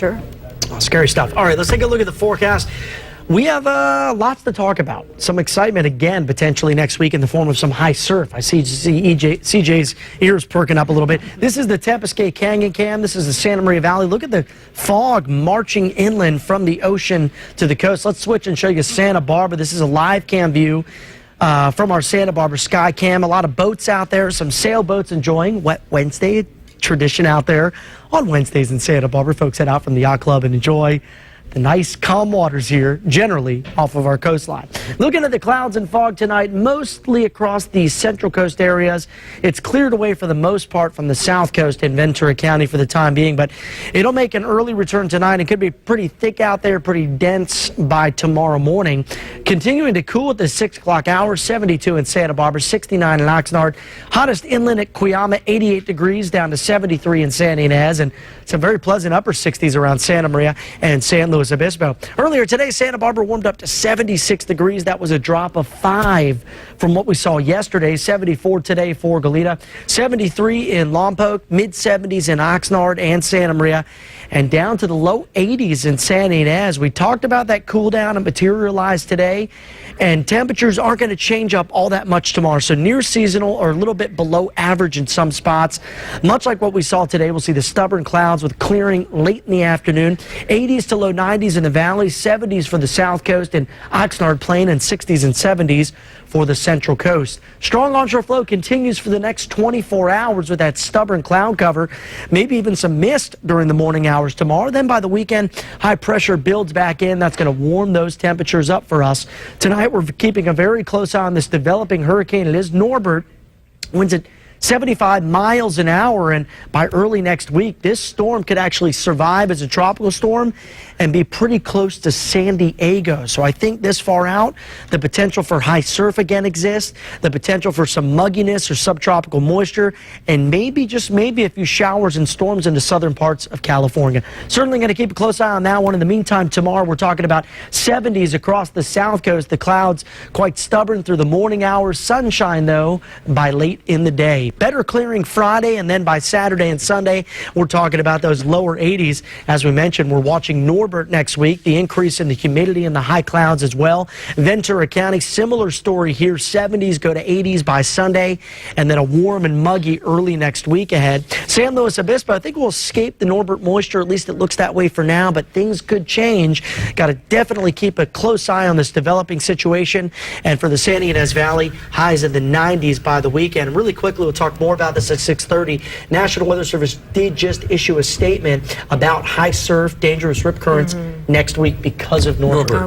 Sure. Oh, scary stuff. All right, let's take a look at the forecast. We have lots to talk about. Some excitement again, potentially next week in the form of some high surf. I see CJ's ears perking up a little bit. This is the Tepisque Canyon cam. This is the Santa Maria Valley. Look at the fog marching inland from the ocean to the coast. Let's switch and show you Santa Barbara. This is a live cam view from our Santa Barbara Sky Cam. A lot of boats out there, some sailboats enjoying Wet Wednesday tradition out there. On Wednesdays in Santa Barbara, folks head out from the yacht club and enjoy the nice calm waters here, generally off of our coastline. Looking at the clouds and fog tonight, mostly across the central coast areas. It's cleared away for the most part from the south coast in Ventura County for the time being, but it'll make an early return tonight. It could be pretty thick out there, pretty dense by tomorrow morning. Continuing to cool at the 6 o'clock hour, 72 in Santa Barbara, 69 in Oxnard. Hottest inland at Cuyama, 88 degrees down to 73 in Santa Ynez, and some very pleasant upper 60s around Santa Maria and San Luis Obispo. Earlier today, Santa Barbara warmed up to 76 degrees. That was a drop of 5 from what we saw yesterday. 74 today for Goleta, 73 in Lompoc, mid-70s in Oxnard and Santa Maria, and down to the low 80s in Santa Ynez. We talked about that cool down and materialized today, and temperatures aren't going to change up all that much tomorrow. So near seasonal or a little bit below average in some spots. Much like what we saw today, we'll see the stubborn clouds with clearing late in the afternoon. 80s to low 90s in the valley, 70s for the south coast and Oxnard Plain, and 60s and 70s for the central coast. Strong onshore flow continues for the next 24 hours with that stubborn cloud cover, maybe even some mist during the morning hours tomorrow. Then by the weekend, high pressure builds back in. That's going to warm those temperatures up for us. Tonight, we're keeping a very close eye on this developing hurricane. It is Norbert. Winds at 75 miles an hour, and by early next week, this storm could actually survive as a tropical storm and be pretty close to San Diego. So I think this far out, the potential for high surf again exists, the potential for some mugginess or subtropical moisture, and maybe, just maybe, a few showers and storms into southern parts of California. Certainly going to keep a close eye on that one. In the meantime, tomorrow we're talking about 70s across the south coast. The clouds quite stubborn through the morning hours. Sunshine, though, by late in the day. Better clearing Friday, and then by Saturday and Sunday, we're talking about those lower 80s. As we mentioned, we're watching Norbert next week, the increase in the humidity and the high clouds as well. Ventura County, similar story here. 70s go to 80s by Sunday, and then a warm and muggy early next week ahead. San Luis Obispo, I think we'll escape the Norbert moisture. At least it looks that way for now, but things could change. Got to definitely keep a close eye on this developing situation. And for the Santa Ynez Valley, highs in the 90s by the weekend. Really quickly, we'll talk more about this at 6:30. National Weather Service did just issue a statement about high surf, dangerous rip currents next week because of Norbert. Okay.